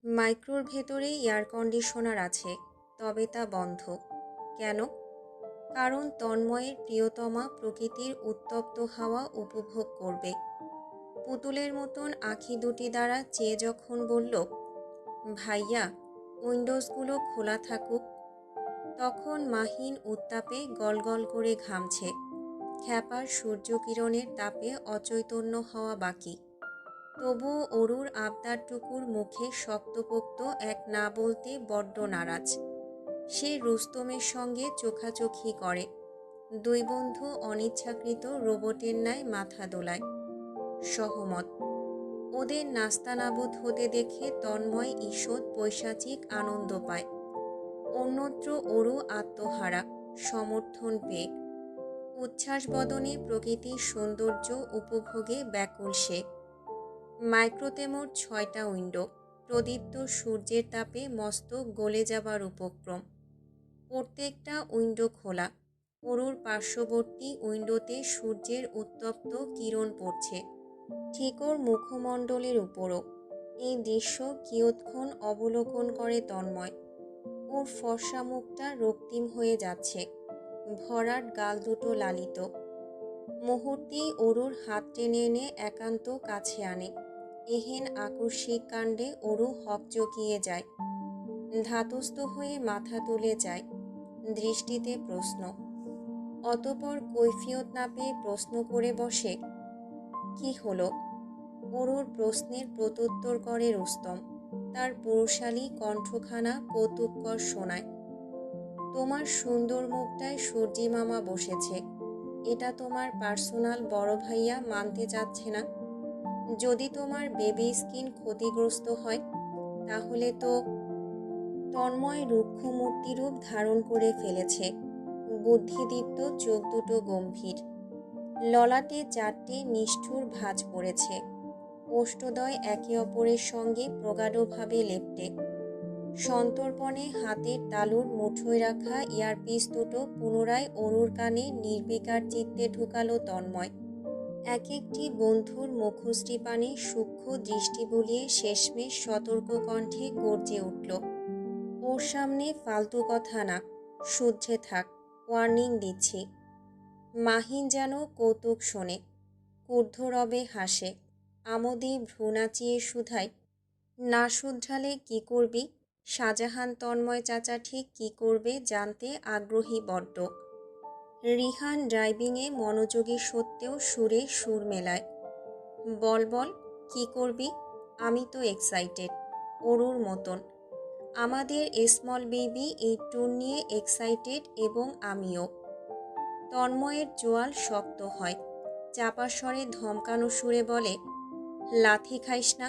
মাইক্রোর ভেতরে air conditioner আছে, তবে তা বন্ধ। কেন? কারণ তন্ময়ের প্রিয়তমা প্রকৃতির উত্তপ্ত হাওয়া উপভোগ করবে। পুতুলের মতন আঁখি দুটি দ্বারা চেয়ে যখন বলল, ভাইয়া, উইন্ডোজগুলো খোলা থাকুক, তখন মাহিন উত্তাপে গলগল করে ঘামছে। খ্যাপার সূর্যকিরণের তাপে অচৈতন্য হওয়া বাকি। তবুও অরুর আবদারটুকুর মুখে শক্তপোক্ত এক না বলতে বড্ড নারাজ। সে রুস্তমের সঙ্গে চোখাচোখি করে। দুই বন্ধু অনিচ্ছাকৃত রোবটের ন্যায় মাথা দোলায়। সহমত। ওদের নাস্তানাবুদ হতে দেখে তন্ময় ঈষৎ পৈশাচিক আনন্দ পায়। অন্যত্র অরু আত্মহারা, সমর্থন পেয়ে। উচ্ছ্বাস বদনে প্রকৃতির সৌন্দর্য উপভোগে ব্যাকুল সে। মাইক্রোতে মোট 6টা উইন্ডো। প্রদীপ্ত সূর্যের তাপে মস্তক গলে যাবার উপক্রম। প্রত্যেকটা উইন্ডো খোলা। অরুর পার্শ্ববর্তী উইন্ডোতে সূর্যের উত্তপ্ত কিরণ পড়ছে, ঠিক ওর মুখমণ্ডলের উপরও। এই দৃশ্য কিয়ৎক্ষণ অবলোকন করে তন্ময়। ওর ফর্সা মুখটা রক্তিম হয়ে যাচ্ছে, ভরাট গাল দুটো লালিত। মুহূর্তেই অরুর হাত টেনে এনে একান্ত কাছে আনে। এহেন আকস্মিক কাণ্ডে অরু হকচকিয়ে যায়, ধাতস্থ হয়ে মাথা তুলে যায়। দৃষ্টিতে প্রশ্ন। অতঃপর কৈফিয়ত না পেয়ে প্রশ্ন করে বসে, কি হলো? অরুর প্রশ্নের প্রত্যুত্তর করে রুস্তম। তার পুরুষালী কণ্ঠখানা কৌতুককর শোনায়। তোমার সুন্দর মুখটায় সূর্যি মামা বসেছে। এটা তোমার পার্সোনাল বড় ভাইয়া মানতে চাচ্ছে না। যদি তোমার বেবি স্কিন ক্ষতিগ্রস্ত হয়, তাহলে তো। তন্ময় রুক্ষ মূর্তিরূপ ধারণ করে ফেলেছে। বুদ্ধিদীপ্ত চোখ দুটো গম্ভীর। ললাটে 4টে নিষ্ঠুর ভাঁজ পড়েছে। ওষ্ঠদ্বয় একে অপরের সঙ্গে প্রগাঢ়ভাবে লেপ্টে। সন্তর্পণে হাতের তালুর মুঠোয় রাখা ইয়ারপিস দুটো পুনরায় অরুর কানে নির্বিকার চিত্তে ঢুকালো তন্ময়। এক একটি বন্ধুর মুখশ্রী পানে সূক্ষ্ম দৃষ্টি বুলিয়ে শেষমেশ সতর্ক কণ্ঠে গর্জে উঠল, ওর সামনে ফালতু কথা না, শুদ্ধে থাক, ওয়ার্নিং দিচ্ছি। মাহিন যেন কৌতুক শোনে, ক্রুদ্ধরবে হাসে, আমোদে ভ্রু নাচিয়ে শুধায়, না শুধরালে কি করবি? শাহজাহান তন্ময় চাচা ঠিক কি করবে জানতে আগ্রহী বড্ড। রিহান ড্রাইভিংয়ে মনোযোগী সত্ত্বেও সুরে সুর মেলায়। বল বল, কি করবি? আমি তো এক্সাইটেড, অরুর মতন। আমাদের স্মল বেবি এই ট্যুর নিয়ে এক্সাইটেড, এবং আমিও। তন্ময়ের জোয়াল শক্ত হয়। চাপা স্বরে ধমকানো সুরে বলে, লাথি খাইস না,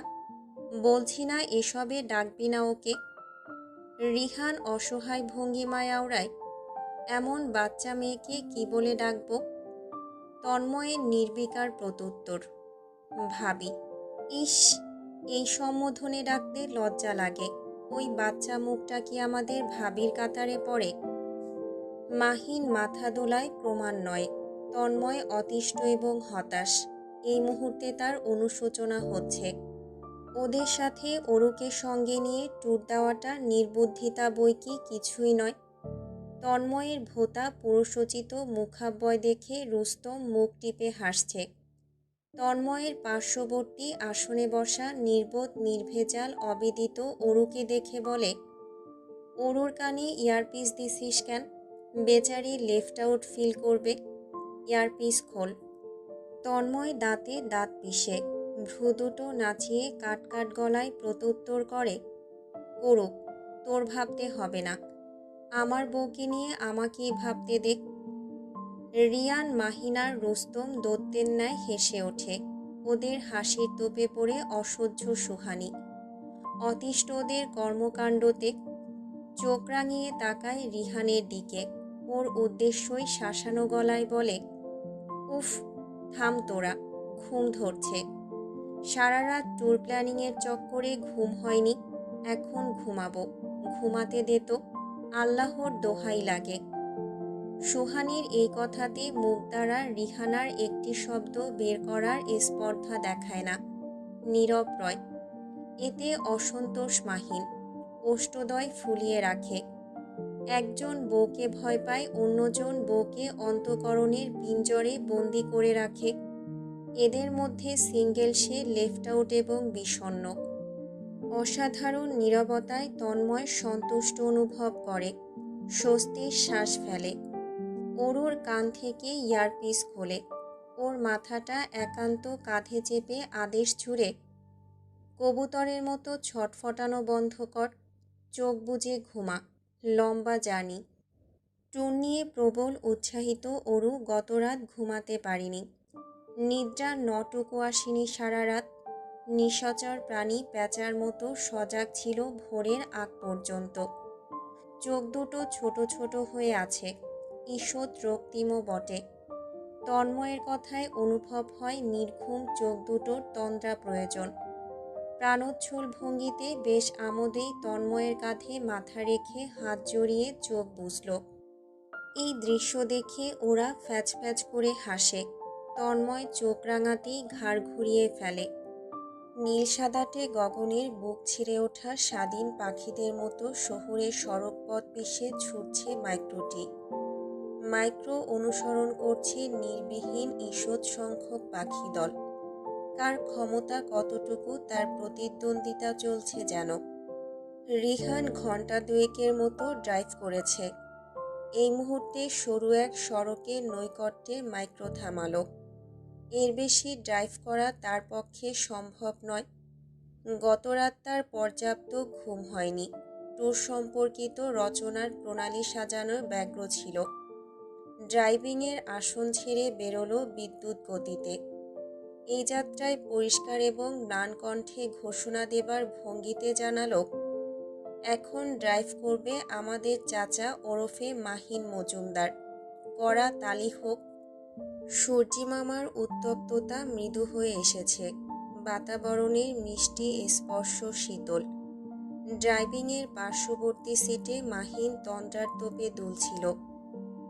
বলছি না এসবে ডাকবি না ওকে। রিহান অসহায় ভঙ্গিমায় আওড়ায়, এমন বাচ্চা মেয়েকে কি বলে ডাকব? তন্ময়ের নির্বিকার প্রত্যুত্তর, ভাবি। ইস, এই সম্বোধনে ডাকতে লজ্জা লাগে। ওই বাচ্চা মুখটা কি আমাদের ভাবির কাতারে পড়ে? মাহিন মাথা দোলায় ক্রমান্বয়ে। তন্ময় অতিষ্ঠ এবং হতাশ। এই মুহূর্তে তার অনুশোচনা হচ্ছে। ওদের সাথে অরুকে সঙ্গে নিয়ে ট্যুর দেওয়াটা নির্বুদ্ধিতা বই কি কিছুই নয়। তন্ময়ের ভোঁতা পুরুষোচিত মুখাব্যয় দেখে রুস্তম মুখ টিপে হাসছে। তন্ময়ের পার্শ্ববর্তী আসনে বসা নির্বোধ নির্ভেজাল অবিদিত অরুকে দেখে বলে, অরুর কানে ইয়ারপিস দিছিস কেন? বেচারি লেফট আউট ফিল করবে। ইয়ারপিস খোল। তন্ময় দাঁতে দাঁত পিষে, ভ্রু দুটো নাচিয়ে কাট কাট গলায় প্রত্যুত্তর করে, করুক, তোর ভাবতে হবে না। আমার বউকে নিয়ে আমাকেই ভাবতে দে। রিয়ান, মাহিনার রুস্তম দৈত্যের ন্যায় হেসে ওঠে। ওদের হাসির তোপে পড়ে অসহ্য সুহানি। অতিষ্ঠ ওদের কর্মকাণ্ডতে। চোখ রাঙিয়ে তাকায় রিহানের দিকে। ওর উদ্দেশ্যই শাসানো গলায় বলে, উফ, থাম তোরা, ঘুম ধরছে। সারা রাত ট্যুর প্ল্যানিংয়ের চক্করে ঘুম হয়নি, এখন ঘুমাবো। ঘুমাতে দে তো, আল্লাহর দোহাই লাগে। সুহানির এই কথাতে মুখ দ্বারা রিহানার একটি শব্দ বের করার স্পর্ধা দেখায় না, নীরব রয়। এতে অসন্তোষ মাহিন অষ্টদয় ফুলিয়ে রাখে। একজন বউকে ভয় পায়, অন্যজন বউকে অন্তঃকরণের পিঞ্জরে বন্দি করে রাখে। এদের মধ্যে সিঙ্গেল সে লেফট আউট এবং বিষণ্ণ। অসাধারণ নীরবতায় তন্ময় সন্তুষ্ট অনুভব করে, স্বস্তির শ্বাস ফেলে। অরুর কান থেকে ইয়ারপিস খোলে, ওর মাথাটা একান্ত কাঁধে চেপে আদেশ ছুড়ে, কবুতরের মতো ছটফটানো বন্ধ কর, চোখ বুজে ঘুমা, লম্বা জার্নি। ট্যুর নিয়ে প্রবল উৎসাহিত অরু গতরাত ঘুমাতে পারিনি। নিদ্রার নটুকু আসেনি সারা রাত। নিশাচর প্রাণী প্যাঁচার মতো সজাগ ছিল ভোরের আগ পর্যন্ত। চোখ দুটো ছোট ছোট হয়ে আছে, ঈষৎ রক্তিমও বটে। তন্ময়ের কথায় অনুভব হয় নির্ঘুম চোখ দুটোর তন্দ্রা প্রয়োজন। প্রাণোচ্ছল ভঙ্গিতে বেশ আমোদেই তন্ময়ের কাঁধে মাথা রেখে হাত জড়িয়ে চোখ বুঝল। এই দৃশ্য দেখে ওরা ফ্যাচ ফ্যাচ করে হাসে। তন্ময় চোখ রাঙাতেই ঘাড় ঘুরিয়ে ফেলে। নীল সাদাটে গগনের বুক ছিঁড়ে ওঠা স্বাধীন পাখিদের মতো শহুরে সড়কপথ পিষে ছুটছে মাইক্রোটি। মাইক্রো অনুসরণ করছে নির্বিহীন ঈষৎ সংখ্যক পাখি দল। কার ক্ষমতা কতটুকু তার প্রতিদ্বন্দ্বিতা চলছে যেন। রিহান ঘন্টা দুয়েকের মতো ড্রাইভ করেছে। এই মুহূর্তে সরু এক সড়কের নৈকট্যে মাইক্রো থামালো। এর বেশি ড্রাইভ করা তার পক্ষে সম্ভব নয়। গতরাত তার পর্যাপ্ত ঘুম হয়নি। ট্যুর সম্পর্কিত রচনার প্রণালী সাজানোর ব্যগ্র ছিল। ড্রাইভিংয়ের আসন ছেড়ে বেরোলো বিদ্যুৎ গতিতে। এই যাত্রায় পরিষ্কার এবং ম্লান কণ্ঠে ঘোষণা দেবার ভঙ্গিতে জানালো, এখন ড্রাইভ করবে আমাদের চাচা ওরফে মাহিন মজুমদার। কড়া তালি হোক। সূর্যি মামার উত্তপ্ততা মৃদু হয়ে এসেছে। বাতাবরণের মিষ্টি স্পর্শ শীতল। ড্রাইভিংয়ের পার্শ্ববর্তী সিটে মাহিন তন্দ্রার তোপে দুলছিল।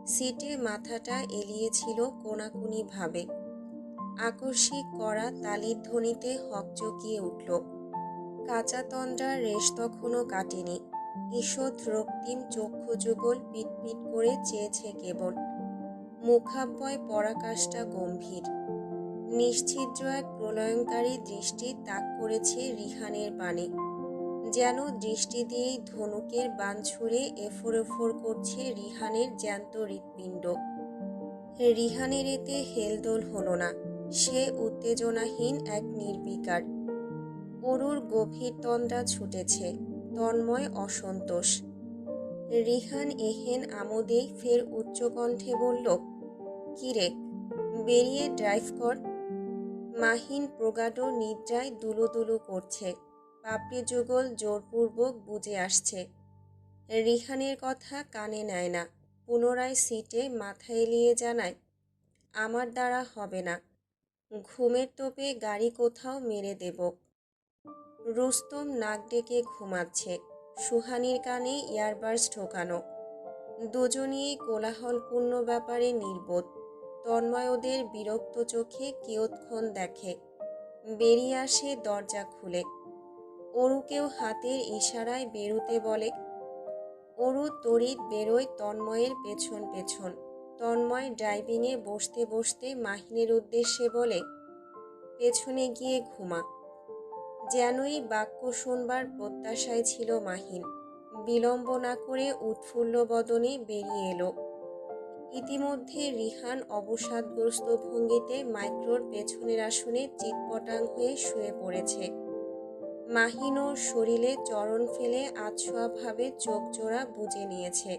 সিটে মাথাটা এলিয়েছিল কোনাকুনি ভাবে। আকস্মিক কড়া তালির ধ্বনিতে হকচকিয়ে উঠল। কাঁচা তন্দ্রার রেশ তখনও কাটেনি। ঈষৎ রক্তিম চক্ষু যুগল পিটপিট করে চেয়েছে কেবল। মুখাব্যয় পরাকাষ্ঠা গম্ভীর। নিশ্ছিদ্র এক প্রলয়ঙ্কারী দৃষ্টি তাক করেছে রিহানের পানে। যেন দৃষ্টি দিয়েই ধনুকের বাণ ছুঁড়ে এফোর এফোর করছে রিহানের জ্যান্ত হৃৎপিণ্ড। রিহানের এতে হেলদোল হলো না। সে উত্তেজনাহীন এক নির্বিকার। অরুর গভীর তন্দ্রা ছুটেছে, তন্ময় অসন্তোষ। রিহান এহেন আমোদেই ফের উচ্চকণ্ঠে বলল, কিরে, বেরিয়ে ড্রাইভ কর। মাহিন প্রগাঢ় নিদ্রায় দুলুদুলু করছে। পাপড়ি যুগল জোরপূর্বক বুজে আসছে। রিহানের কথা কানে নেয় না। পুনরায় সিটে মাথা এলিয়ে জানায়, আমার দ্বারা হবে না। ঘুমের তোপে গাড়ি কোথাও মেরে দেব। রুস্তম নাক ডেকে ঘুমাচ্ছে। সুহানির কানে ইয়ারবাডস ঢোকানো। দুজনেই কোলাহলপূর্ণ ব্যাপারে নির্বোধ। তন্ময় ওদের বিরক্ত চোখে কিয়ৎক্ষণ দেখে, বেরিয়ে আসে দরজা খুলে। অরুকেও হাতের ইশারায় বেরুতে বলে। অরু তড়িৎ বেরোয় তন্ময়ের পেছন পেছন। তন্ময় ড্রাইভিংয়ে বসতে বসতে মাহিনের উদ্দেশ্যে বলে, পেছনে গিয়ে ঘুমা। যেনই বাক্য শুনবার প্রত্যাশায় ছিল মাহিন। বিলম্ব না করে উৎফুল্ল বদনে বেরিয়ে এলো। ইতিমধ্যে রিহান অবসাদগ্রস্ত ভঙ্গিতে মাইক্রোর পেছনের আসনে চিৎপটাং হয়ে শুয়ে পড়েছে। মাহিন ওর শরীরে চরণ ফেলে আছোয়াভাবে চোখ জোড়া বুজে নিয়েছে।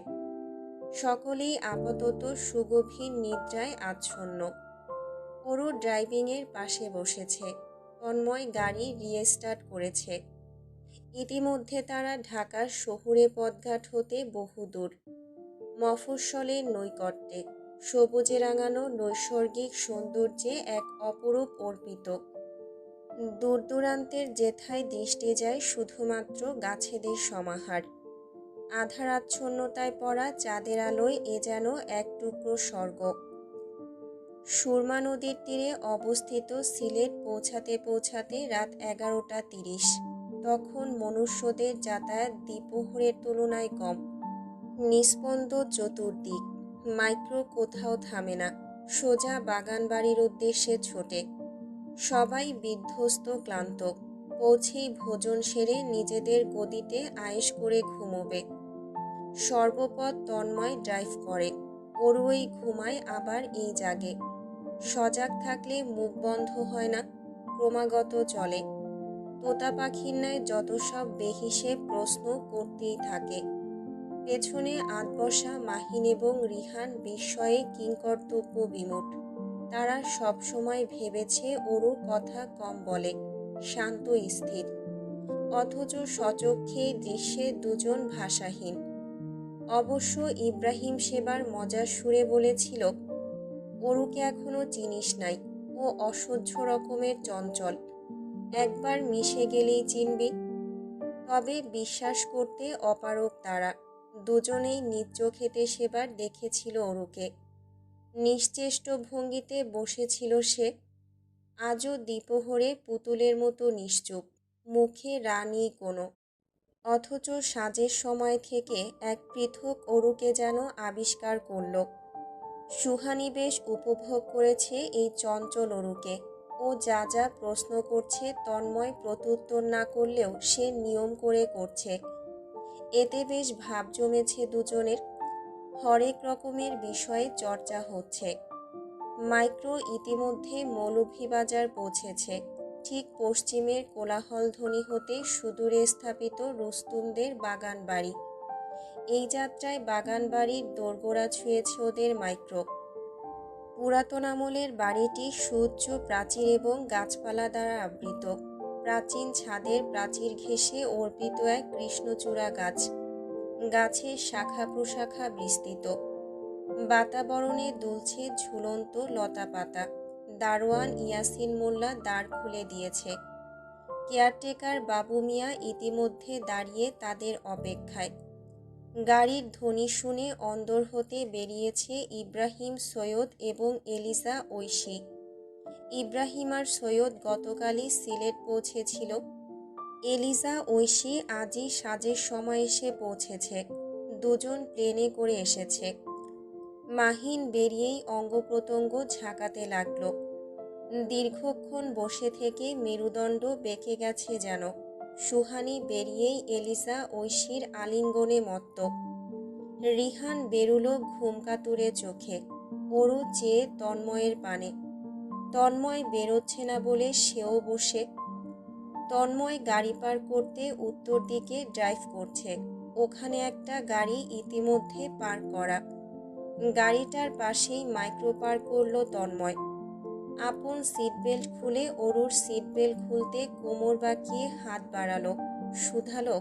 সকলেই আপাতত সুগভীর নিদ্রায় আচ্ছন্ন। অরু ড্রাইভিংয়ের পাশে বসেছে। তন্ময় গাড়ি রিস্টার্ট করেছে। ইতিমধ্যে তারা ঢাকার শহুরে পথঘাট হতে বহুদূর। মফস্বলের নৈকট্যে সবুজে রাঙানো নৈসর্গিক সৌন্দর্যে এক অপরূপ অর্পিত। দূর দূরান্তের যেথায় দৃষ্টি যায় শুধুমাত্র গাছেদের সমাহার। আধার আচ্ছন্নতায় পড়া চাঁদের আলোয় এ যেন এক টুকরো স্বর্গ। সুরমা নদীর তীরে অবস্থিত সিলেট পৌঁছাতে পৌঁছাতে রাত 11:30। তখন মনুষ্যদের যাতায়াত দ্বিপ্রহরের তুলনায় কম। নিস্পন্দ চতুর্দিক, মাইক্রো কোথাও থামে না, সোজা বাগান বাড়ির উদ্দেশ্যে ছোটে। সবাই বিধ্বস্ত ক্লান্ত, পৌঁছেই ভোজন সেরে নিজেদের গদিতে আয়েশ করে ঘুমোবে। সর্বপথ তন্ময় ড্রাইভ করে, ওই ঘুমায় আবার এই জাগে। সজাগ থাকলে মুখ বন্ধ হয় না, ক্রমাগত চলে। তোতা পাখির ন্যায় যত সব বেহিসেব প্রশ্ন করতেই থাকে। পেছনে আধবসা মাহিন এবং রিহান বিস্ময়ে কিংকর্তব্য বিমূঢ়। তারা সবসময় ভেবেছে ওরও কথা কম বলে, শান্ত স্থির, অথচ সচক্ষে দৃশ্যে দুজন ভাষাহীন। অবশ্য ইব্রাহিম সেবার মজার সুরে বলেছিল, ওরুকে এখনো চিনিস নাই, ও অসহ্য রকমের চঞ্চল, একবার মিশে গেলেই চিনবি। তবে বিশ্বাস করতে অপারগ তারা, দুজনেই নিজ চোখেতে সেবার দেখেছিল ওরুকে। নিশ্চেষ্ট ভঙ্গিতে বসেছিল সে, আজও দ্বিপ্রহরে পুতুলের মতো নিশ্চুপ, মুখে রানী কোনো। অথচ সাজের সময় থেকে এক পৃথক ওরুকে যেন আবিষ্কার করল। সুহানি বেশ উপভোগ করেছে এই চঞ্চল ওরুকে। ও যা যা প্রশ্ন করছে তন্ময় প্রত্যুত্তর না করলেও সে নিয়ম করে করছে। এতে বেশ ভাব জমেছে দুজনের। হরেক রকমের বিষয়ে চর্চা হচ্ছে। মাইক্রো ইতিমধ্যে মৌলভীবাজার পৌঁছেছে। ঠিক পশ্চিমের কোলাহলধ্বনি হতে সুদূরে স্থাপিত রুস্তুমদের বাগান বাড়ি। এই যাত্রায় বাগান বাড়ির দোরগোড়া ছুঁয়েছে ওদের মাইক্রো। পুরাতন আমলের বাড়িটি সুউচ্চ প্রাচীর এবং গাছপালা দ্বারা আবৃত। প্রাচীন ছাদের প্রাচীর ঘেঁষে অর্পিত এক কৃষ্ণচূড়া গাছ, গাছের শাখা প্রশাখা বিস্তৃত। বাতাবরণে দুলছে ঝুলন্ত লতা পাতা। দারোয়ান ইয়াসিন মোল্লা দ্বার খুলে দিয়েছে। কেয়ারটেকার বাবু মিয়া ইতিমধ্যে দাঁড়িয়ে তাদের অপেক্ষায়। গাড়ির ধ্বনি শুনে অন্দর হতে বেরিয়েছে ইব্রাহিম সৈয়দ এবং এলিজা ঐশী। ইব্রাহিম আর সৈয়দ গতকালই সিলেট পৌঁছেছিল। এলিজা ঐশী আজই সাজের সময় এসে পৌঁছেছে। দুজন প্লেনে করে এসেছে। মাহিন বেরিয়েই অঙ্গ প্রত্যঙ্গ ঝাঁকাতে লাগল। দীর্ঘক্ষণ বসে থেকে মেরুদণ্ড বেঁকে গেছে যেন। সুহানি বেরিয়েই এলিজা ঐশীর আলিঙ্গনে মত্ত। রিহান বেরুলো ঘুমকাতুরে চোখে, ওরও চেয়ে তন্ময়ের পানে। তন্ময় বেরোচ্ছে না বলে সেও বসে। তন্ময় গাড়ি পার করতে উত্তর দিকে ড্রাইভ করছে। ওখানে একটা গাড়ি ইতিমধ্যে পার করা। গাড়িটার পাশেই মাইক্রো পার করল তন্ময়। আপন সিট বেল্ট খুলে অরুর সিট বেল্ট খুলতে কোমর বাঁকিয়ে হাত বাড়ালো, শুধালো,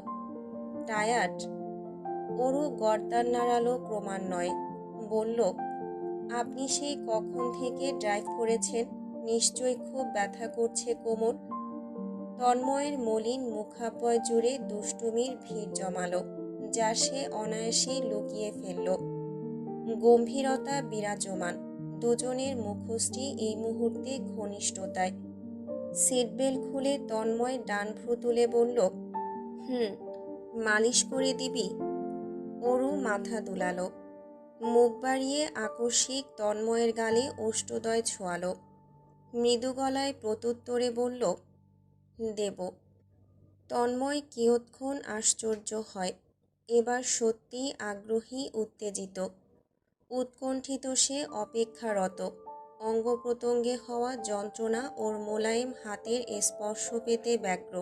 টায়ার্ড? অরু গর্দান নাড়ালো ক্রমান্বয়ে, বলল, আপনি সেই কখন থেকে ড্রাইভ করেছেন, নিশ্চয়ই খুব ব্যথা করছে কোমর। তন্ময়ের মলিন মুখাব্বয় জুড়ে দুষ্টুমির ভিড় জমালো, যা সে অনায়াসেই লুকিয়ে ফেলল। গম্ভীরতা বিরাজমান, দুজনের মুখোশটি এই মুহূর্তে ঘনিষ্ঠতায়। সিট বেল্ট খুলে তন্ময় ডান ভ্রু তুলে বলল, মালিশ করে দিবি? অরু মাথা দুলালো, মুখ বাড়িয়ে আকস্মিক তন্ময়ের গালে ওষ্ঠদয় ছোঁয়ালো। মৃদু গলায় প্রত্যুত্তরে বলল, দেব। তন্ময় কিয়ৎক্ষণ আশ্চর্য হয়। এবার সত্যি আগ্রহী, উত্তেজিত, উৎকণ্ঠিত সে অপেক্ষারত। অঙ্গ প্রত্যঙ্গে হওয়া যন্ত্রণা ওর মোলায়েম হাতের স্পর্শ পেতে ব্যগ্র।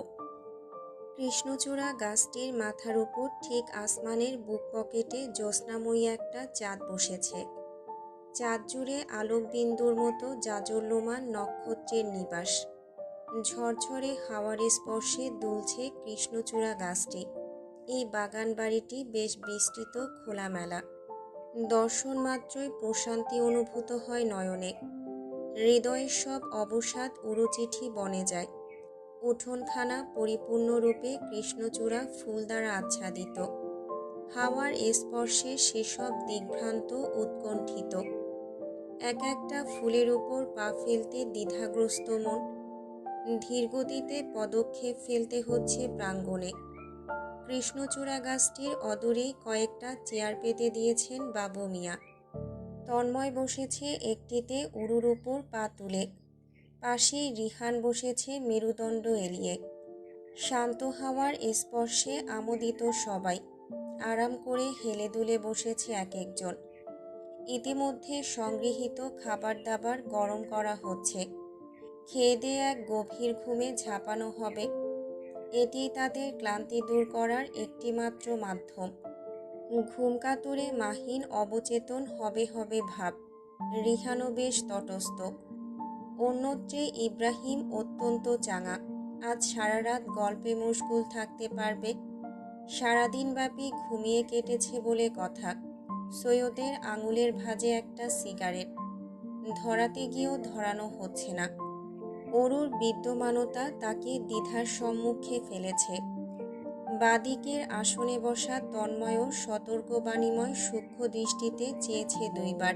কৃষ্ণচূড়া গাছটির মাথার উপর ঠিক আসমানের বুক পকেটে জ্যোৎস্নাময়ী একটা চাঁদ বসেছে। চাঁদ জুড়ে আলোকবিন্দুর মতো জাজল্যমান নক্ষত্রের নিবাস। ঝরঝরে হাওয়ার স্পর্শে দুলছে কৃষ্ণচূড়া গাছটি। এই বাগান বাড়িটি বেশ বিস্তৃত, খোলামেলা। দর্শন মাত্রই প্রশান্তি অনুভূত হয় নয়নে। হৃদয়ের সব অবসাদ উড়োচিঠি বনে যায়। উঠোনখানা পরিপূর্ণরূপে কৃষ্ণচূড়া ফুল দ্বারা আচ্ছাদিত। হাওয়ার স্পর্শে সেসব দিগ্ভ্রান্ত, উৎকণ্ঠিত। এক একটা ফুলের উপর পা ফেলতে দ্বিধাগ্রস্ত মন। ধীরগতিতে পদক্ষেপ ফেলতে হচ্ছে প্রাঙ্গণে। কৃষ্ণচূড়া গাছটির অদূরেই কয়েকটা চেয়ার পেতে দিয়েছেন বাবু মিয়া। তন্ময় বসেছে একটিতে উড়ুর উপর পা তুলে, পাশেই রিহান বসেছে মেরুদণ্ড এলিয়ে। শান্ত হাওয়ার স্পর্শে আমোদিত সবাই আরাম করে হেলে দুলে বসেছে এক একজন। ইতিমধ্যে সংগৃহীত খাবার দাবার গরম করা হচ্ছে। খেয়ে দিয়ে এক গভীর ঘুমে ঝাঁপানো হবে। এটি তাদের ক্লান্তি দূর করার একটিমাত্র মাধ্যম। ঘুমকাতুরে মাহিন অবচেতন হবে হবে ভাব। রিহানও বেশ তটস্থ। অন্যত্রে ইব্রাহিম অত্যন্ত চাঙা। আজ সারা রাত গল্পে মশগুল থাকতে পারবে। সারাদিনব্যাপী ঘুমিয়ে কেটেছে বলে কথা। সৈয়দের আঙুলের ভাঁজে একটা সিগারেট। ধরাতে গিয়েও ধরানো হচ্ছে না। অরুর বিদ্যমানতা তাকে দ্বিধার সম্মুখে ফেলেছে। বাদিকের আসনে বসা তন্ময়ও সতর্কবাণীময় সূক্ষ্ম দৃষ্টিতে চেয়েছে দুইবার।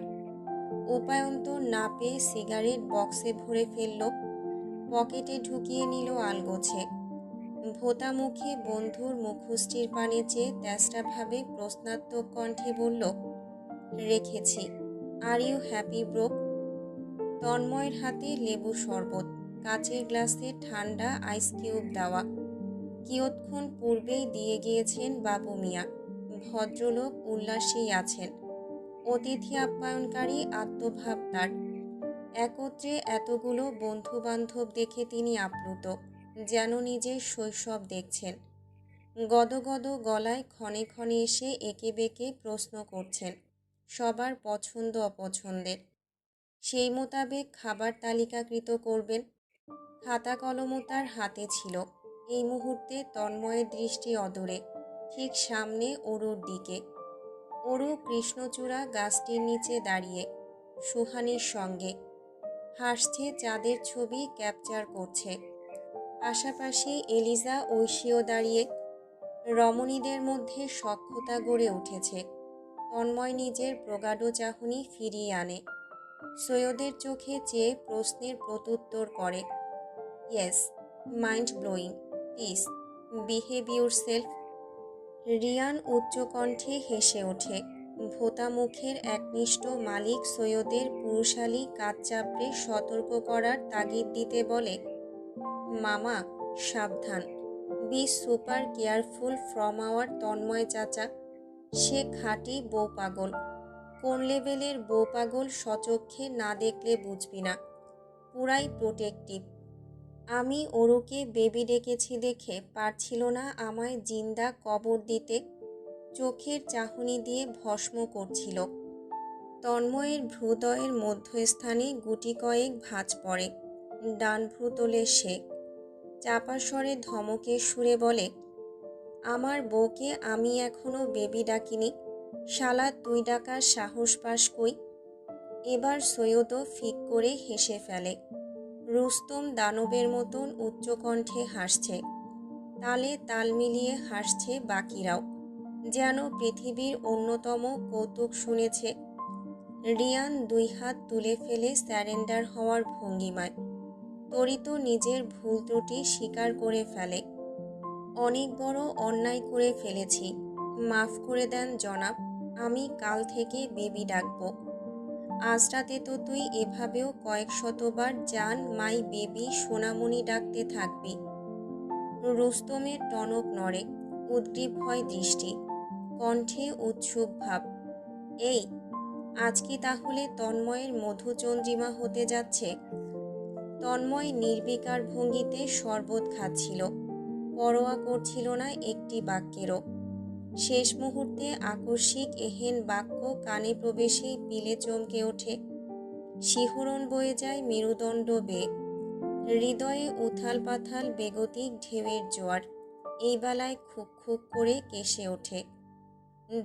উপায়ন্তর না পেয়ে সিগারেট বক্সে ভরে ফেলল, পকেটে ঢুকিয়ে নিল আলগোছে। ভোতা মুখে বন্ধুর মুখশ্রীর পানে চেয়ে তেষ্টাভাবে প্রশ্নাত্মক কণ্ঠে বলল, রেখেছি। Are you happy bro? তন্ময়ের হাতে লেবু শরবত, কাচের গ্লাসে ঠান্ডা আইস কিউব দেওয়া। কিয়ৎক্ষণ পূর্বেই দিয়ে গিয়েছেন বাবু মিয়া। ভদ্রলোক উল্লাসেই আছেন। অতিথি আপ্যায়নকারী আত্মভাব তার। একত্রে এতগুলো বন্ধু বান্ধব দেখে তিনি আপ্লুত, যেন নিজের শৈশব দেখছেন। গদগদ গলায় ক্ষণে ক্ষণে এসে একে বেঁকে প্রশ্ন করছেন সবার পছন্দ অপছন্দের। সেই মোতাবেক খাবার তালিকাকৃত করবেন। খাতা কলমও তার হাতে ছিল। এই মুহূর্তে তন্ময়ের দৃষ্টি অদূরে, ঠিক সামনে অরুর দিকে। অরু কৃষ্ণচূড়া গাছটির নিচে দাঁড়িয়ে সুহানির সঙ্গে হাসছে, চাঁদের ছবি ক্যাপচার করছে। পাশাপাশি এলিজা ঐশীও দাঁড়িয়ে। রমণীদের মধ্যে সখ্যতা গড়ে উঠেছে। তন্ময় নিজের প্রগাঢ় চাহনি ফিরিয়ে আনে। সৈয়দের চোখে চেয়ে প্রশ্নের প্রত্যুত্তর করে, yes, mind blowing, please behave yourself. Riyan উচ্চকণ্ঠে হেসে ওঠে। ভোতা মুখের একনিষ্ঠ মালিক সৈয়দের পুরুষালী কাজ চাপড়ে সতর্ক করার তাগিদ দিতে বলে, মামা সাবধান, be super careful from our Tanmoy চাচা। সে খাঁটি বউ পাগল। কোন লেভেলের বউ পাগল সচক্ষে না দেখলে বুঝবি না। পুরাই প্রোটেক্টিভ। আমি ওরুকে বেবি ডেকেছি দেখে পারছিল না আমায় জিন্দা কবর দিতে। চোখের চাহনি দিয়ে ভস্ম করছিল। তন্ময়ের ভ্রুদয়ের মধ্যস্থানে গুটি কয়েক ভাঁজ পড়ে। ডান ভ্রু তোলে সে। চাপা স্বরে ধমকের সুরে বলে, আমার বউকে আমি এখনো বেবি ডাকিনি। শালা তুই ডাকার সাহস পাস কই? এবার সৈয়দও ফিক করে হেসে ফেলে। রুস্তম দানবের মতন উচ্চকণ্ঠে হাসছে। তালে তাল মিলিয়ে হাসছে বাকিরাও, যেন পৃথিবীর অন্যতম কৌতুক শুনেছে। রিয়ান দুই হাত তুলে ফেলে স্যারেন্ডার হওয়ার ভঙ্গিমায় তরিত নিজের ভুল ত্রুটি স্বীকার করে ফেলে। অনেক বড় অন্যায় করে ফেলেছি, মাফ করে দেন জনাব। আমি কাল থেকে বেবি ডাকবো। আজ রাতে তো তুই এভাবেও কয়েক শতবার জান মাই বেবি সোনামণি ডাকতে থাকবি। রুস্তমের টনক নড়ে, উদ্গ্রীব হয় দৃষ্টি, কণ্ঠে উৎসুক ভাব। এই, আজ কি তাহলে তন্ময়ের মধুচন্দ্রিমা হতে যাচ্ছে? তন্ময় নির্বিকার ভঙ্গিতে শরবত খাচ্ছিল, পরোয়া করছিল না একটি বাক্যেরও। শেষ মুহূর্তে আকস্মিক এহেন বাক্য কানে প্রবেশেই পিলে চমকে ওঠে। শিহরণ বয়ে যায় মেরুদণ্ড বেয়ে। হৃদয়ে উথাল পাথাল বেগতিক ঢেউয়ের জোয়ার। এই বেলায় খুক খুক করে কেশে ওঠে।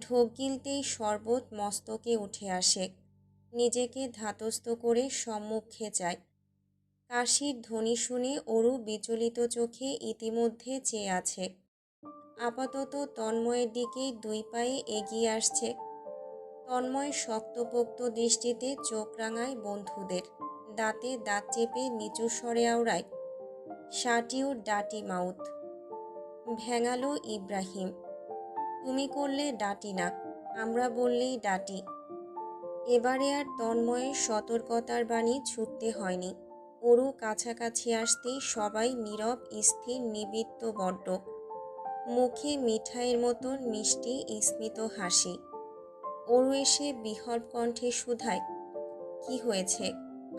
ঢোক গিলতেই শরবত মস্তকে উঠে আসে। নিজেকে ধাতস্থ করে সম্মুখে যায়। কাশির ধ্বনি শুনে অরু বিচলিত চোখে ইতিমধ্যে চেয়ে আছে। আপাতত তন্ময়ের দিকেই দুই পায়ে এগিয়ে আসছে। তন্ময় শক্তপোক্ত দৃষ্টিতে চোখ রাঙায় বন্ধুদের। দাঁতে দাঁত চেপে নিচু স্বরে আওড়ায়, শাট ইউর ডার্টি মাউথ। ভেঙালো ইব্রাহিম। তুমি করলে ডাটি না, আমরা বললেই ডাটি। এবারে আর তন্ময়ের সতর্কতার বাণী ছুটতে হয়নি। অরু কাছাকাছি আসতেই সবাই নীরব, স্থির, নিবৃত্ত বড্ড। মুখে মিঠাইয়ের মতন মিষ্টি স্মিত হাসি। অরু এসে বিহ্বল কণ্ঠে শুধায়, কি হয়েছে?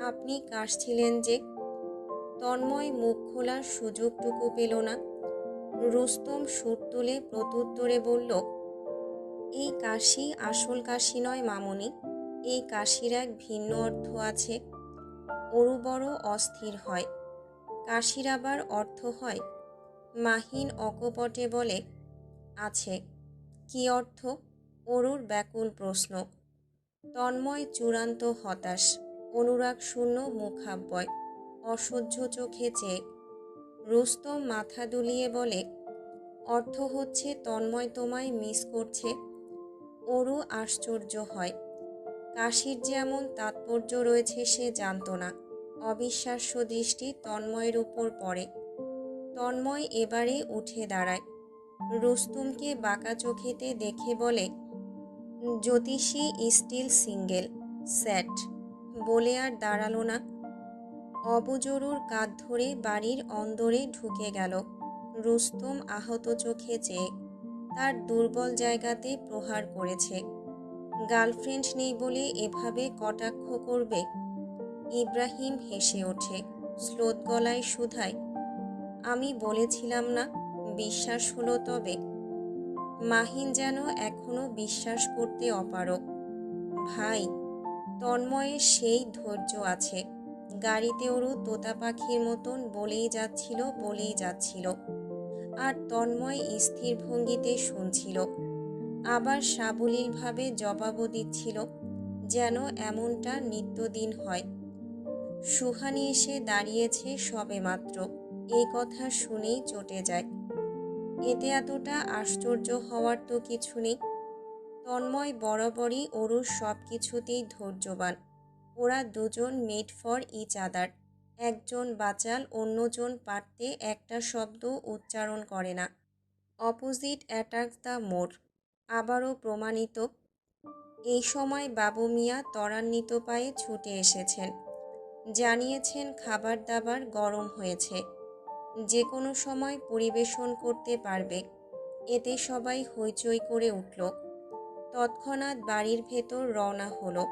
আপনি কাশছিলেন যে? তন্ময় মুখ খোলার সুযোগটুকু পেল না। রুস্তম সুর তুলে প্রত্যুত্তরে বলল, এই কাশি আসল কাশি নয় মামুনি, এই কাশির এক ভিন্ন অর্থ আছে। অরু বড় অস্থির হয়। কাশির আবার অর্থ হয়? মাহিন অকপটে বলে, আছে। কি অর্থ? অরুর ব্যাকুল প্রশ্ন। তন্ময় চূড়ান্ত হতাশ, অনুরাগ শূন্য মুখাব্যয়, অসহ্য চোখে চেয়ে। রুস্তম মাথা দুলিয়ে বলে, অর্থ হচ্ছে তন্ময় তোমায় মিস করছে। অরু আশ্চর্য হয়। কাশির যেমন তাৎপর্য রয়েছে সে জানত না। অবিশ্বাস্য দৃষ্টি তন্ময়ের উপর পড়ে। তন্ময় এবারে উঠে দাঁড়ায়। রুস্তমকে বাঁকা চোখেতে দেখে বলে, জ্যোতিষী স্টিল সিঙ্গেল, স্যাট। বলে আর দাঁড়ালো না। অবজরুর কাঁধ ধরে বাড়ির অন্দরে ঢুকে গেল। রুস্তম আহত চোখে চেয়ে। তার দুর্বল জায়গাতে প্রহার করেছে। গার্লফ্রেন্ড নেই বলে এভাবে কটাক্ষ করবে? ইব্রাহিম হেসে ওঠে, স্লোত গলায় শুধায়, আমি বলেছিলাম না? বিশ্বাস হলো তবে? মাহিন যেন এখনো বিশ্বাস করতে অপারগ। ভাই, তন্ময়ের সেই ধৈর্য আছে। গাড়িতে অরু তোতা পাখির মতন বলেই যাচ্ছিল। আর তন্ময় স্থির ভঙ্গিতে শুনছিল, আবার সাবলীলভাবে জবাবও দিচ্ছিল, যেন এমনটা নিত্যদিন হয়। সুহানি এসে দাঁড়িয়েছে সবেমাত্র, এই কথা শুনেই চটে যায়। এতে এতটা আশ্চর্য হওয়ার তো কিছু নেই। তন্ময় বরাবরই অরুর সব কিছুতেই ধৈর্যবান। ওরা দুজন মেড ফর ইচ আদার। একজন বাচাল, অন্যজন পারতে একটা শব্দ উচ্চারণ করে না। Opposite attacks the more. আবারও প্রমাণিত। এই সময় বাবু মিয়া ত্বরান্বিত পায়ে ছুটে এসেছেন। জানিয়েছেন খাবার দাবার গরম হয়েছে, যে কোনো সময় পরিবেশন করতে পারবে। এতে সবাই হইচই করে উঠল। তৎক্ষণাৎ বাড়ির ভেতর রওনা হলো।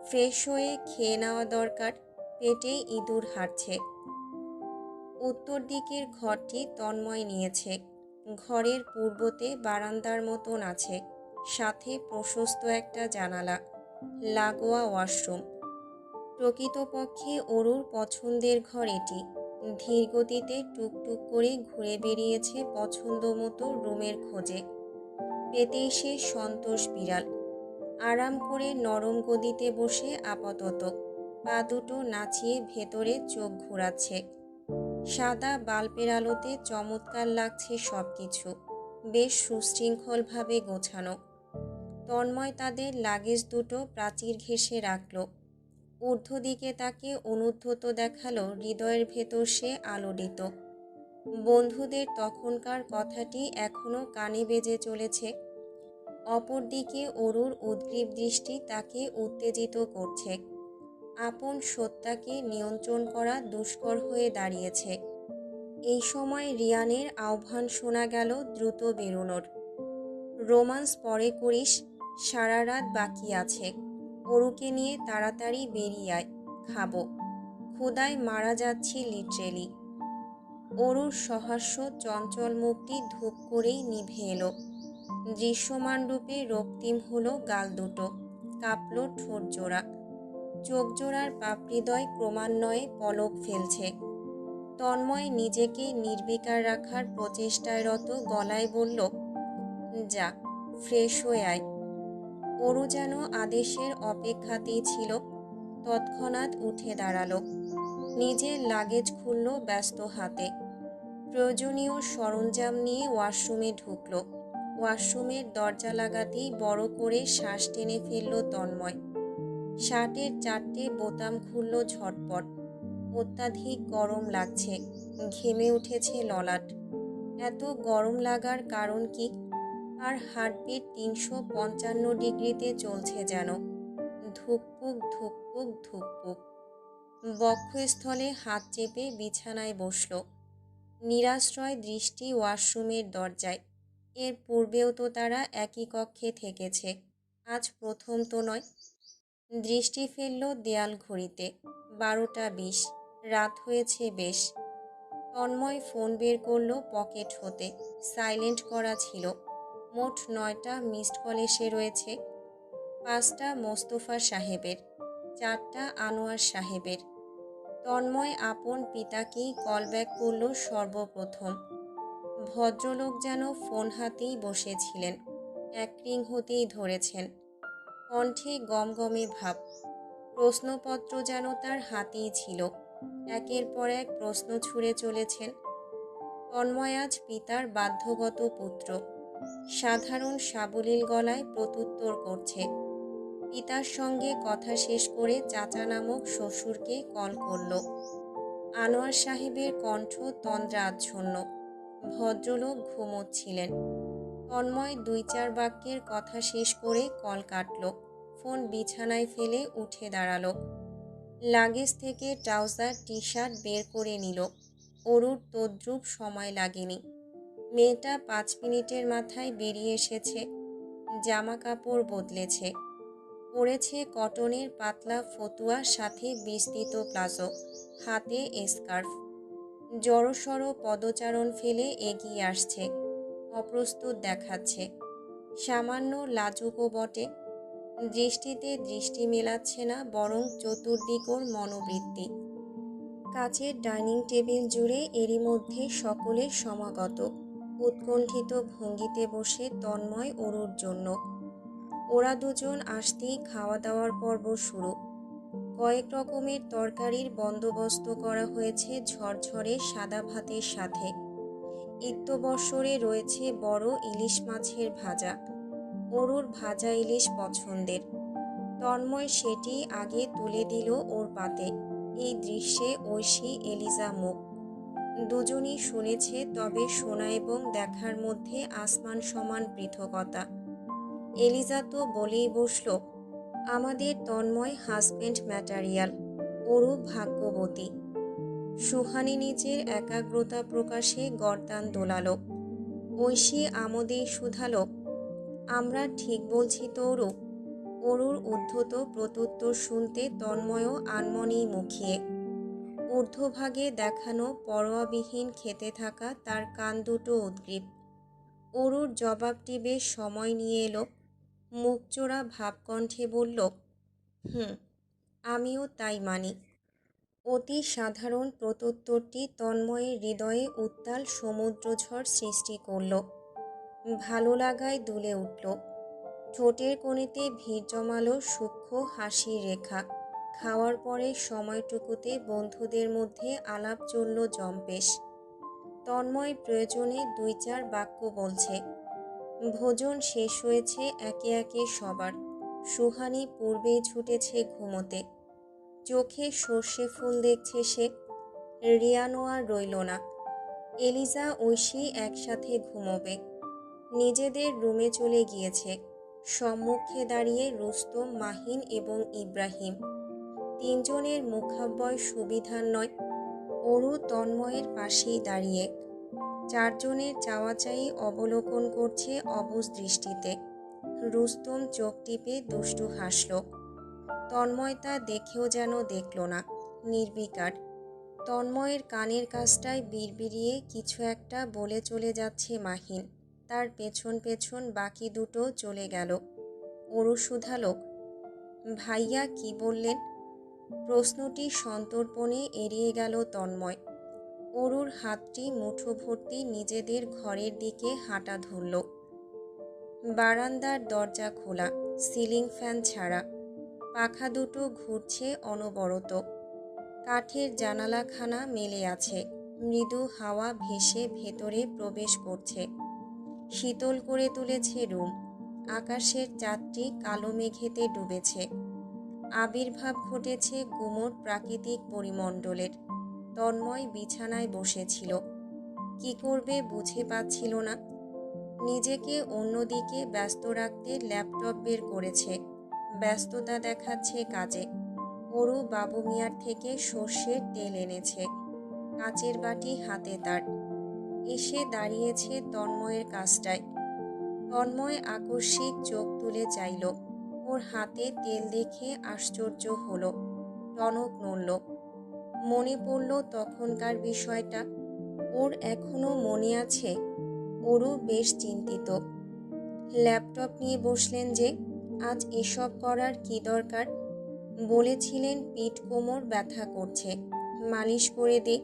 ফ্রেশ হয়ে খেয়ে নেওয়া দরকার, পেটে ইঁদুর হাঁটছে। উত্তর দিকের ঘরটি তন্ময় নিয়েছে। ঘরের পূর্বতে বারান্দার মতন আছে, সাথে প্রশস্ত একটা জানালা, লাগোয়া ওয়াশরুম। প্রকৃতপক্ষে অরুর পছন্দের ঘর এটি। ধীরগতিতে টুকটুক করে ঘুরে বেরিয়েছে পছন্দ মতো রুমের খোঁজে। পেতেই সে সন্তোষ বিড়াল। আরাম করে নরম গদিতে বসে আপাতত পা দুটো নাচিয়ে ভেতরে চোখ ঘোরাচ্ছে। সাদা বাল্বের আলোতে চমৎকার লাগছে সব কিছু, বেশ সুশৃঙ্খলভাবে গোছানো। তন্ময় তাদের লাগেজ দুটো প্রাচীর ঘেঁষে রাখল। ঊর্ধ্ব দিকে তাকে অনুদ্ধত দেখালো, হৃদয়ের ভেতর সে আলোড়িত। বন্ধুদের তখনকার কথাটি এখনো কানে বেজে চলেছে। অপরদিকে অরুর উদ্গ্রীব দৃষ্টি তাকে উত্তেজিত করছে। আপন সত্তাকে নিয়ন্ত্রণ করা দুষ্কর হয়ে দাঁড়িয়েছে। এই সময় রিয়ানের আহ্বান শোনা গেল, দ্রুত বেরোনোর। রোমান্স পরে করিস, সারা রাত বাকি আছে। অরুকে নিয়ে তাড়াতাড়ি বেরিয়ে আয়, খাবো। ক্ষুধায় মারা যাচ্ছি লিটারেলি। অরুর সহাস্য চঞ্চল মুখটি ধূপ করেই নিভে এলো। দৃশ্যমান রূপে রক্তিম হলো গাল দুটো, কাঁপল ঠোঁট জোড়া। চোখ জোড়ার পাপড়িদ্বয় ক্রমান্বয়ে পলক ফেলছে। তন্ময় নিজেকে নির্বিকার রাখার প্রচেষ্টায় রত গলায় বলল, যা, ফ্রেশ হয়ে আয়। অরু যেন আদেশের অপেক্ষাতেই ছিল। তৎক্ষণাৎ উঠে দাঁড়ালো। নিজের লাগেজ খুলল ব্যস্ত হাতে। প্রয়োজনীয় সরঞ্জাম নিয়ে ওয়াশরুমে ঢুকল। ওয়াশরুমের দরজা লাগাতেই বড় করে শ্বাস টেনে ফেলল তন্ময়। শার্টের 4টে বোতাম খুলল ঝটপট। অত্যাধিক গরম লাগছে। ঘেমে উঠেছে ললাট। এত গরম লাগার কারণ কি? আর হার্টবিট ৩৫৫ ডিগ্রিতে চলছে যেন। ধুকপুক ধুকপুক ধুকপুক। বক্ষস্থলে হাত চেপে বিছানায় বসল। নিরাশ্রয় দৃষ্টি ওয়াশরুমের দরজায়। এর পূর্বেও তো তারা একই কক্ষে থেকেছে, আজ প্রথম তো নয়। দৃষ্টি ফেলল দেয়াল ঘড়িতে। ১২টা ২০। রাত হয়েছে বেশ। তন্ময় ফোন বের করল পকেট হতে। সাইলেন্ট করা ছিল। মোট ৯টা মিসড কল এসে রয়েছে। ৫টা মোস্তফা সাহেবের, ৪টা আনোয়ার সাহেবের। তন্ময় আপন পিতাকেই কল ব্যাক করল সর্বপ্রথম। ভদ্রলোক যেন ফোন হাতেই বসেছিলেন। এক রিং হতেই ধরেছেন। কণ্ঠে গমগমে ভাব। প্রশ্নপত্র যেন তার হাতেই ছিল। একের পর এক প্রশ্ন ছুঁড়ে চলেছেন। তন্ময় আজ পিতার বাধ্যগত পুত্র। সাধারণ সাবলীল গলায় প্রত্যুত্তর করছে। পিতার সঙ্গে কথা শেষ করে চাচা নামক শ্বশুরকে কল করল। আনোয়ার সাহেবের কণ্ঠ তন্দ্রা আচ্ছন্ন। ভদ্রলোক ঘুমোচ্ছিলেন। তন্ময় ২-৪ বাক্যের কথা শেষ করে কল কাটল। ফোন বিছানায় ফেলে উঠে দাঁড়ালো। লাগেজ থেকে ট্রাউজার টি শার্ট বের করে নিল। অরুর তদ্রূপ সময় লাগেনি। মেয়েটা ৫ মিনিটের মাথায় বেরিয়ে এসেছে। জামা কাপড় বদলেছে। পরেছে কটনের পাতলা ফতুয়া, সাথে বিস্তৃত প্লাজো, হাতে স্কার্ফ। জড়সড় পদচারণ ফেলে এগিয়ে আসছে। অপ্রস্তুত দেখাচ্ছে। সামান্য লাজুকও বটে। দৃষ্টিতে দৃষ্টি মেলাচ্ছে না, বরং চতুর্দিকর মনোবৃত্তি। কাচের ডাইনিং টেবিল জুড়ে এরই মধ্যে সকলের সমাগত। উৎকণ্ঠিত ভঙ্গিতে বসে তন্ময় অরুর জন্য। ওরা দুজন আসতেই খাওয়া দাওয়ার পর্ব শুরু। কয়েক রকমের তরকারির বন্দোবস্ত করা হয়েছে ঝরঝরে সাদা ভাতের সাথে। ইত্যবসরে রয়েছে বড় ইলিশ মাছের ভাজা। অরুর ভাজা ইলিশ পছন্দের। তন্ময় সেটি আগে তুলে দিল ওর পাতে। এই দৃশ্যে ঐশী এলিজা মুখ। দুজনই শুনেছে, তবে শোনা এবং দেখার মধ্যে আসমান সমান পৃথকতা। এলিজা তো বলেই বসল, আমাদের তন্ময় হাজব্যান্ড ম্যাটারিয়াল, অরু ভাগ্যবতী। সুহানি নিজের একাগ্রতা প্রকাশে গর্দান দোলালো। ঐশী আমোদেই শুধালো, আমরা ঠিক বলছি তো অরু? অরুর উদ্ধত প্রত্যুত্তর শুনতে তন্ময়ও আনমনেই মুখিয়ে। ঊর্ধ্বভাগে দেখানো পরোয়াবিহীন খেতে থাকা তার কান দুটো উদ্গ্রীব। অরুর জবাবটি বেশ সময় নিয়ে এলো। মুখচোরা ভাবকণ্ঠে বলল, আমিও তাই মানি। অতি সাধারণ প্রত্যুত্তরটি তন্ময়ের হৃদয়ে উত্তাল সমুদ্রঝড় সৃষ্টি করল। ভালো লাগায় দুলে উঠল। ঠোঁটের কোণেতে ভিড় জমালো সূক্ষ্ম হাসির রেখা। খাওয়ার পরে সময়টুকুতে বন্ধুদের মধ্যে আলাপ চলল জম্পেশ। তন্ময় প্রয়োজনে ২-৪ বাক্য বলছে। ভোজন শেষ হয়েছে একে একে সবার। সুহানি পূর্বেই ছুটেছে ঘুমোতে। চোখে সর্ষে ফুল দেখছে সে। রিয়ানো আর রইল না। এলিজা ঐশী একসাথে ঘুমোবে। নিজেদের রুমে চলে গিয়েছে। সম্মুখে দাঁড়িয়ে রুস্তম, মাহিন এবং ইব্রাহিম। তিনজনের মুখাব্বয় সুবিধার নয়। অরু তন্ময়ের পাশেই দাঁড়িয়ে। চারজনের চাওয়াচাই অবলোকন করছে অবুঝ দৃষ্টিতে। রুস্তম চোখ টিপে দুষ্টু হাসল। তন্ময় তা দেখেও যেন দেখল না, নির্বিকার। তন্ময়ের কানের কাছটায় বিড়বিড়িয়ে কিছু একটা বলে চলে যাচ্ছে মাহিন। তার পেছন পেছন বাকি দুটো চলে গেল। অরু শুধালো, ভাইয়া কি বললেন? প্রশ্নটি সন্তর্পণে এড়িয়ে গেল তন্ময়। অরুর হাতটি মুঠো ভর্তি নিজেদের ঘরের দিকে হাঁটা ধরল। বারান্দার দরজা খোলা, সিলিং ফ্যান ছাড়া। পাখা দুটো ঘুরছে অনবরত। কাঠের জানালাখানা মেলে আছে। মৃদু হাওয়া ভেসে ভেতরে প্রবেশ করছে। শীতল করে তুলেছে রুম। আকাশের চাঁদটি কালো মেঘেতে ডুবেছে। আবির্ভাব ঘটেছে গুমোট প্রাকৃতিক পরিমণ্ডলের। তন্ময় বিছানায় বসেছিল। কি করবে বুঝে পাচ্ছিল না। নিজেকে অন্যদিকে ব্যস্ত রাখতে ল্যাপটপ বের করেছে। ব্যস্ততা দেখাচ্ছে কাজে। অরু বাবু মিয়ার থেকে সর্ষের তেল এনেছে। কাচের বাটি হাতে তার। এসে দাঁড়িয়েছে তন্ময়ের কাজটায়। তন্ময় আকস্মিক চোখ তুলে চাইল। ওর হাতে তেল দেখে আশ্চর্য হলো। টনক নড়ল। মনে পড়ল তখনকার বিষয়টা। ওর এখনো মনে আছে। ওরও বেশ চিন্তিত। ল্যাপটপ নিয়ে বসলেন যে, আজ এসব করার কি দরকার? বলেছিলেন পিঠ কোমর ব্যথা করছে, মালিশ করে দে।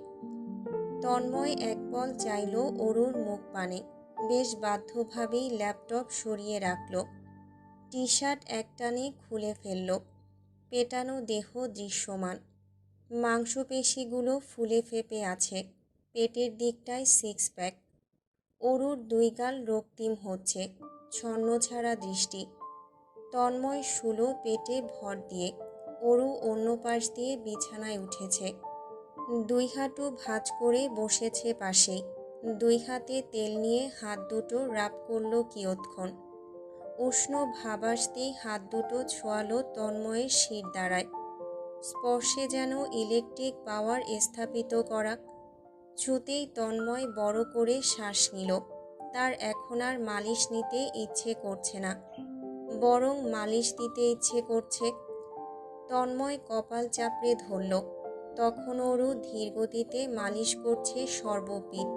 তন্ময় একবল চাইল অরুর মুখ পানে। বেশ বাধ্যভাবেই ল্যাপটপ সরিয়ে রাখল। টি শার্ট একটানে খুলে ফেলল। পেটানো দেহ দৃশ্যমান। মাংসপেশিগুলো ফুলে ফেপে আছে। পেটের দিকটায় সিক্স প্যাক। অরুর দুই গাল রক্তিম হচ্ছে। ছন্নছাড়া দৃষ্টি। তন্ময় শুলো পেটে ভর দিয়ে। অরু অন্য পাশ দিয়ে বিছানায় উঠেছে। দুই হাঁটু ভাঁজ করে বসেছে পাশেই। দুই হাতে তেল নিয়ে হাত দুটো রাব করল কিয়ৎক্ষণ। উষ্ণ ভাবাসতেই হাত দুটো ছোঁয়ালো তন্ময়ের শির দ্বারায়। স্পর্শে যেন ইলেকট্রিক পাওয়ার স্থাপিত করা। ছুতেই তন্ময় বড় করে শ্বাস নিল। তার এখন আর মালিশ নিতে ইচ্ছে করছে না, বরং মালিশ দিতে ইচ্ছে করছে। তন্ময় কপাল চাপড়ে ধরল। তখন অরু ধীরগতিতে মালিশ করছে সর্বপিঠ।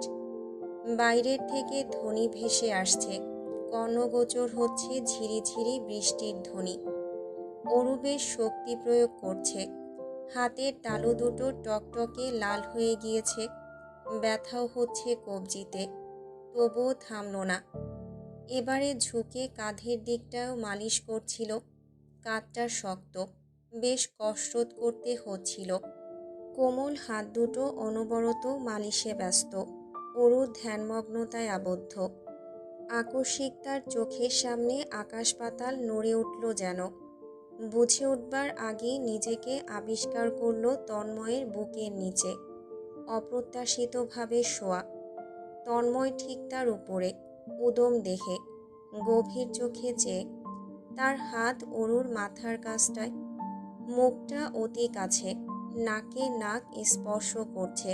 বাইরের থেকে ধ্বনি ভেসে আসছে। কর্ণগোচর হচ্ছে ঝিরিঝিরি বৃষ্টির ধ্বনি। অরু বেশ শক্তি প্রয়োগ করছে। হাতের তালু দুটো টকটকে লাল হয়ে গিয়েছে। ব্যথাও হচ্ছে কবজিতে। তবুও থামল না। এবারে ঝুঁকে কাঁধের দিকটাও মালিশ করছিল। কাঁধটা শক্ত, বেশ কসরত করতে হচ্ছিল। কোমল হাত দুটো অনবরত মালিশে ব্যস্ত। অরু ধ্যানমগ্নতায় আবদ্ধ। আকস্মিক তার চোখের সামনে আকাশ পাতাল নড়ে উঠল যেন। বুঝে উঠবার আগেই নিজেকে আবিষ্কার করল তন্ময়ের বুকের নিচে, অপ্রত্যাশিতভাবে শোয়া। তন্ময় ঠিক তার উপরে, উদম দেহে, গভীর চোখে চেয়ে। তার হাত অরুর মাথার কাছটায়। মুখটা অতি কাছে, নাকে নাক স্পর্শ করছে।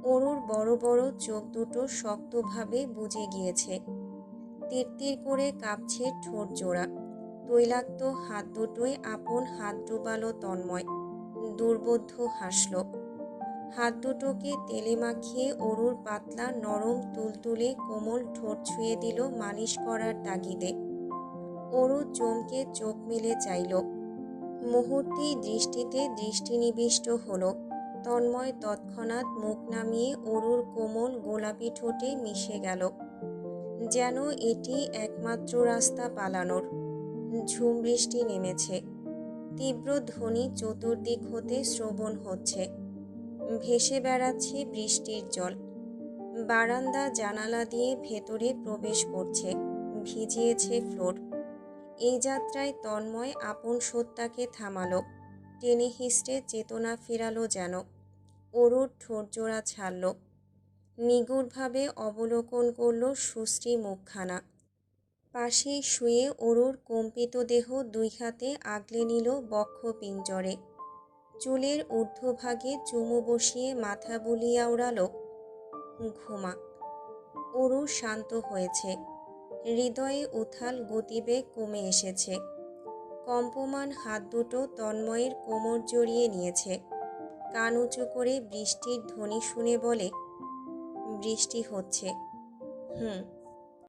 অরুর বড় বড় চোখ দুটো শক্তভাবে বুজে গিয়েছে। তিরতির করে কাঁপছে ঠোঁট জোড়া। তৈলাক্ত হাত দুটোয় আপন হাত ডুবালো তন্ময়। দুর্বোধ্য হাসল। হাত দুটোকে তেলে মাখিয়ে অরুর পাতলা নরম তুলতুলে কোমল ঠোঁট ছুঁয়ে দিল মালিশ করার তাগিদে। অরু চমকে চোখ মেলে চাইল। মুহূর্তেই দৃষ্টিতে দৃষ্টি নিবিষ্ট হল। তন্ময় তৎক্ষণাৎ মুখ নামিয়ে অরুর কোমল গোলাপি ঠোঁটে মিশে গেল। যেন এটি একমাত্র রাস্তা পালানোর। ঝুম বৃষ্টি নেমেছে। তীব্র ধ্বনি চতুর্দিক হতে শ্রবণ হচ্ছে। ভেসে বেড়াচ্ছে বৃষ্টির জল। বারান্দা জানালা দিয়ে ভেতরে প্রবেশ করছে। ভিজিয়েছে ফ্লোর। এই যাত্রায় তন্ময় আপন সত্তাকে থামালো। টেনে হিস্টে চেতনা ফেরালো যেন। অরুর ঠোঁটজোড়া ছাড়ল। নিগুড়ভাবে অবলোকন করল সুশ্রী মুখখানা। পাশেই শুয়ে অরুর কম্পিত দেহ দুই হাতে আগলে নিল বক্ষ পিঞ্জরে। চুলের ঊর্ধ্বভাগে চুমু বসিয়ে মাথা বুলিয়ে উড়াল, ঘুমা। অরু শান্ত হয়েছে। হৃদয়ে উথাল গতিবেগ কমে এসেছে। কম্পমান হাত দুটো তন্ময়ের কোমর জড়িয়ে নিয়েছে। কান উঁচু করে বৃষ্টির ধ্বনি শুনে বলে, বৃষ্টি হচ্ছে।